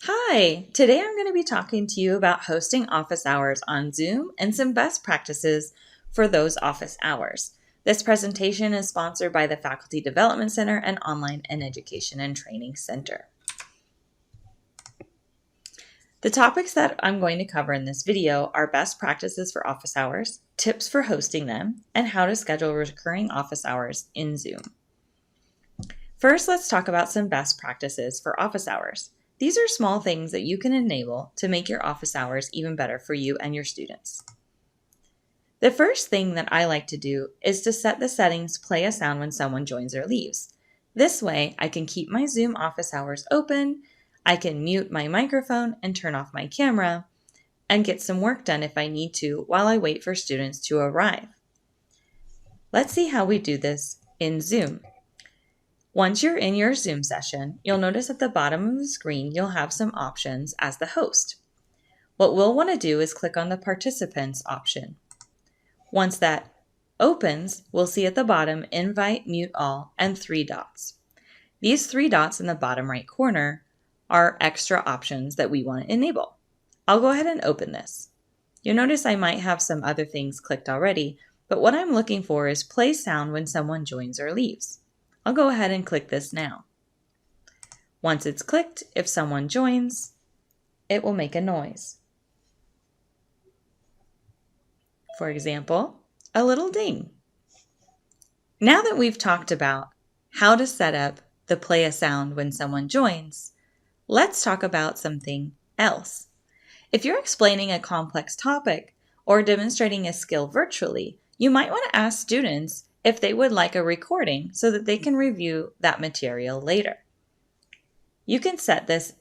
Hi, today I'm going to be talking to you about hosting office hours on Zoom and some best practices for those office hours. This presentation is sponsored by the Faculty Development Center and Online and Education and Training Center. The topics that I'm going to cover in this video are best practices for office hours, tips for hosting them, and how to schedule recurring office hours in Zoom. First, let's talk about some best practices for office hours. These are small things that you can enable to make your office hours even better for you and your students. The first thing that I like to do is to set the settings play a sound when someone joins or leaves. This way, I can keep my Zoom office hours open, I can mute my microphone and turn off my camera, and get some work done if I need to while I wait for students to arrive. Let's see how we do this in Zoom. Once you're in your Zoom session, you'll notice at the bottom of the screen you'll have some options as the host. What we'll want to do is click on the Participants option. Once that opens, we'll see at the bottom Invite, Mute All, and 3 dots. These 3 dots in the bottom right corner are extra options that we want to enable. I'll go ahead and open this. You'll notice I might have some other things clicked already, but what I'm looking for is play sound when someone joins or leaves. I'll go ahead and click this now. Once it's clicked, if someone joins, it will make a noise. For example, a little ding. Now that we've talked about how to set up the play a sound when someone joins, let's talk about something else. If you're explaining a complex topic or demonstrating a skill virtually, you might want to ask students if they would like a recording so that they can review that material later. You can set this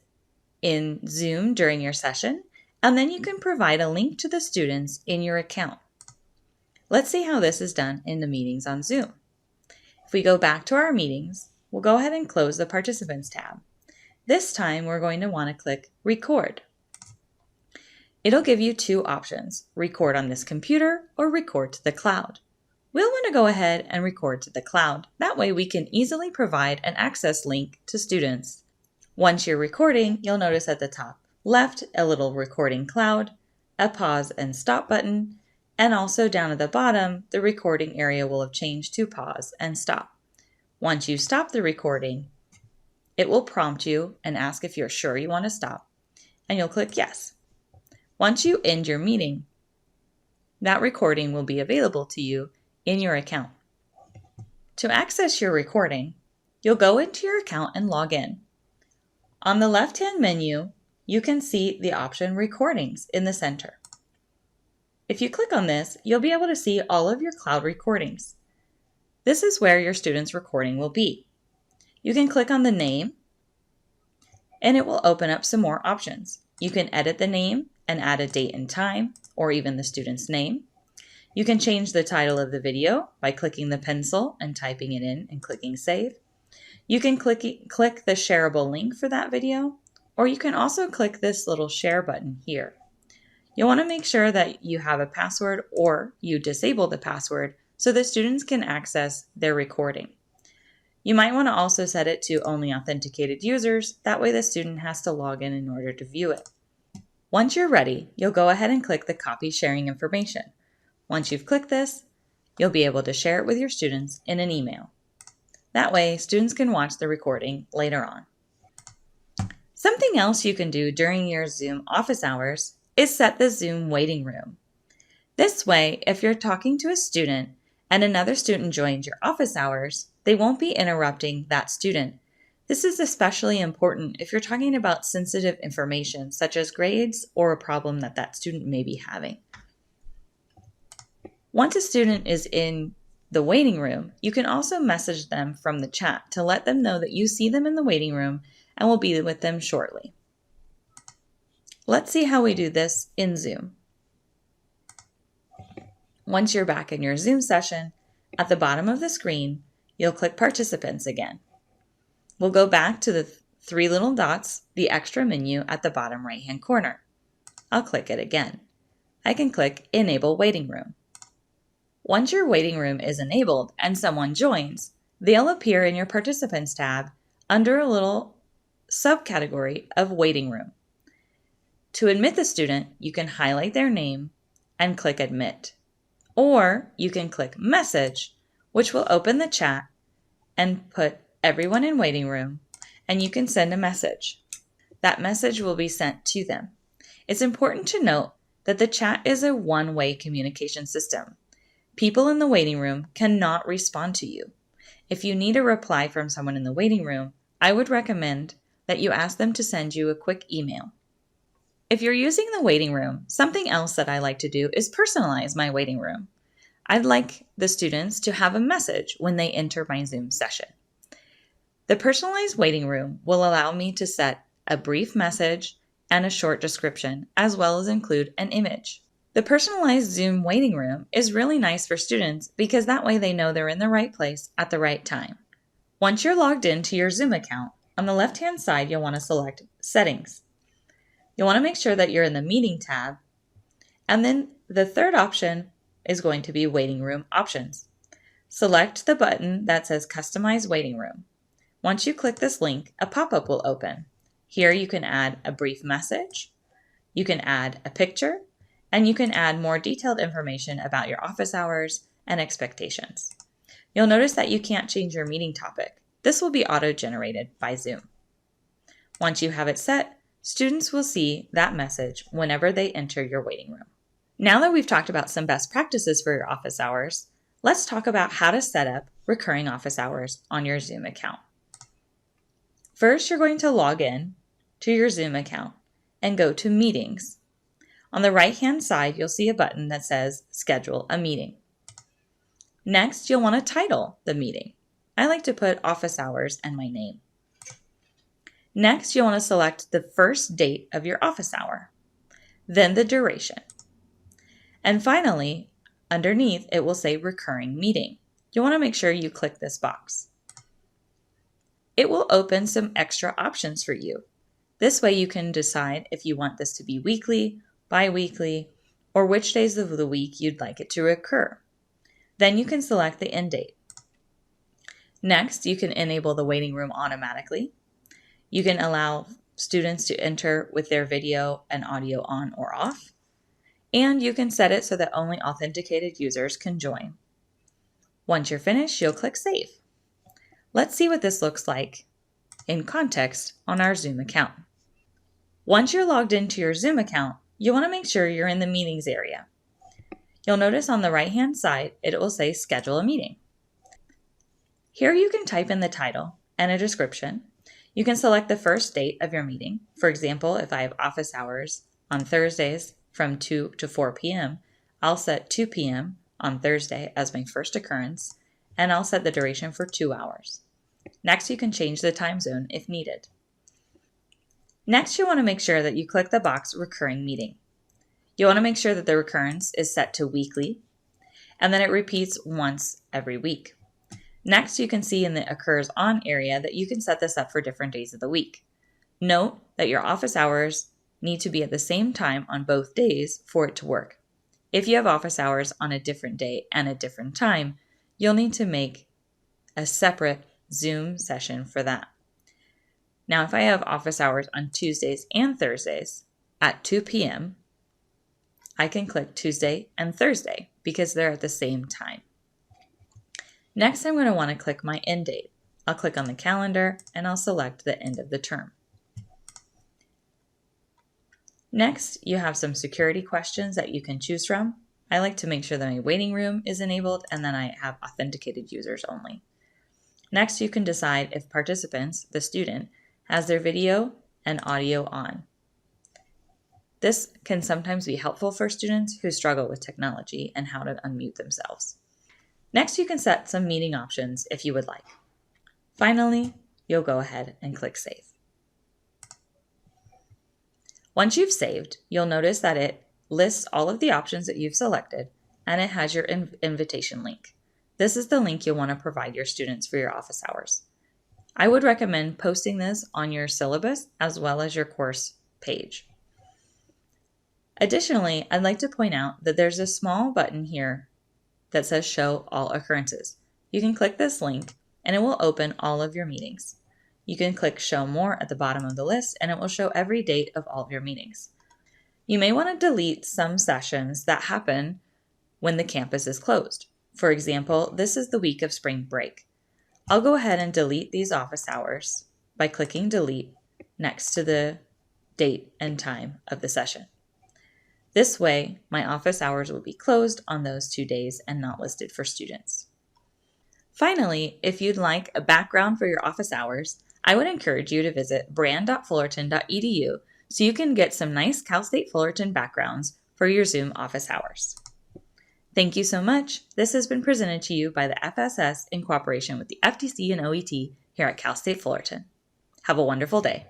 in Zoom during your session, and then you can provide a link to the students in your account. Let's see how this is done in the meetings on Zoom. If we go back to our meetings, we'll go ahead and close the Participants tab. This time we're going to want to click Record. It'll give you 2 options, record on this computer or record to the cloud. We'll want to go ahead and record to the cloud. That way we can easily provide an access link to students. Once you're recording, you'll notice at the top left a little recording cloud, a pause and stop button, and also down at the bottom, the recording area will have changed to pause and stop. Once you stop the recording, it will prompt you and ask if you're sure you want to stop, and you'll click yes. Once you end your meeting, that recording will be available to you in your account. To access your recording, you'll go into your account and log in. On the left-hand menu, you can see the option Recordings in the center. If you click on this, you'll be able to see all of your cloud recordings. This is where your student's recording will be. You can click on the name, and it will open up some more options. You can edit the name and add a date and time, or even the student's name. You can change the title of the video by clicking the pencil and typing it in and clicking Save. You can click the shareable link for that video, or you can also click this little share button here. You'll want to make sure that you have a password or you disable the password so that students can access their recording. You might want to also set it to only authenticated users. That way the student has to log in order to view it. Once you're ready, you'll go ahead and click the Copy Sharing Information. Once you've clicked this, you'll be able to share it with your students in an email. That way, students can watch the recording later on. Something else you can do during your Zoom office hours is set the Zoom waiting room. This way, if you're talking to a student and another student joins your office hours, they won't be interrupting that student. This is especially important if you're talking about sensitive information such as grades or a problem that student may be having. Once a student is in the waiting room, you can also message them from the chat to let them know that you see them in the waiting room and will be with them shortly. Let's see how we do this in Zoom. Once you're back in your Zoom session, at the bottom of the screen, you'll click Participants again. We'll go back to the 3 little dots, the extra menu at the bottom right-hand corner. I'll click it again. I can click Enable Waiting Room. Once your waiting room is enabled and someone joins, they'll appear in your Participants tab under a little subcategory of waiting room. To admit the student, you can highlight their name and click Admit. Or you can click Message, which will open the chat and put everyone in waiting room, and you can send a message. That message will be sent to them. It's important to note that the chat is a one-way communication system. People in the waiting room cannot respond to you. If you need a reply from someone in the waiting room, I would recommend that you ask them to send you a quick email. If you're using the waiting room, something else that I like to do is personalize my waiting room. I'd like the students to have a message when they enter my Zoom session. The personalized waiting room will allow me to set a brief message and a short description, as well as include an image. The personalized Zoom waiting room is really nice for students because that way they know they're in the right place at the right time. Once you're logged into your Zoom account, on the left-hand side, you'll want to select Settings. You'll want to make sure that you're in the Meeting tab, and then the third option is going to be Waiting Room Options. Select the button that says Customize Waiting Room. Once you click this link, a pop-up will open. Here you can add a brief message, you can add a picture, and you can add more detailed information about your office hours and expectations. You'll notice that you can't change your meeting topic. This will be auto-generated by Zoom. Once you have it set, students will see that message whenever they enter your waiting room. Now that we've talked about some best practices for your office hours, let's talk about how to set up recurring office hours on your Zoom account. First, you're going to log in to your Zoom account and go to Meetings. On the right-hand side, you'll see a button that says Schedule a Meeting. Next, you'll want to title the meeting. I like to put Office Hours and my name. Next, you'll want to select the first date of your office hour, then the duration. And finally, underneath, it will say Recurring Meeting. You'll want to make sure you click this box. It will open some extra options for you. This way you can decide if you want this to be weekly, bi-weekly, or which days of the week you'd like it to occur. Then you can select the end date. Next, you can enable the waiting room automatically. You can allow students to enter with their video and audio on or off. And you can set it so that only authenticated users can join. Once you're finished, you'll click Save. Let's see what this looks like in context on our Zoom account. Once you're logged into your Zoom account, you want to make sure you're in the Meetings area. You'll notice on the right-hand side, it will say Schedule a Meeting. Here you can type in the title and a description. You can select the first date of your meeting. For example, if I have office hours on Thursdays from 2 to 4 p.m., I'll set 2 p.m. on Thursday as my first occurrence, and I'll set the duration for 2 hours. Next, you can change the time zone if needed. Next, you want to make sure that you click the box Recurring Meeting. You want to make sure that the recurrence is set to weekly, and then it repeats once every week. Next, you can see in the Occurs On area that you can set this up for different days of the week. Note that your office hours need to be at the same time on both days for it to work. If you have office hours on a different day and a different time, you'll need to make a separate Zoom session for that. Now, if I have office hours on Tuesdays and Thursdays at 2 p.m., I can click Tuesday and Thursday because they're at the same time. Next, I'm going to want to click my end date. I'll click on the calendar and I'll select the end of the term. Next, you have some security questions that you can choose from. I like to make sure that my waiting room is enabled and then I have authenticated users only. Next, you can decide if participants, the student, has their video and audio on. This can sometimes be helpful for students who struggle with technology and how to unmute themselves. Next, you can set some meeting options if you would like. Finally, you'll go ahead and click Save. Once you've saved, you'll notice that it lists all of the options that you've selected and it has your invitation link. This is the link you'll want to provide your students for your office hours. I would recommend posting this on your syllabus as well as your course page. Additionally, I'd like to point out that there's a small button here that says Show All Occurrences. You can click this link and it will open all of your meetings. you can click Show More at the bottom of the list and it will show every date of all of your meetings. You may want to delete some sessions that happen when the campus is closed. For example, this is the week of spring break. I'll go ahead and delete these office hours by clicking Delete next to the date and time of the session. This way, my office hours will be closed on those 2 days and not listed for students. Finally, if you'd like a background for your office hours, I would encourage you to visit brand.fullerton.edu so you can get some nice Cal State Fullerton backgrounds for your Zoom office hours. Thank you so much. This has been presented to you by the FSS in cooperation with the FTC and OET here at Cal State Fullerton. Have a wonderful day.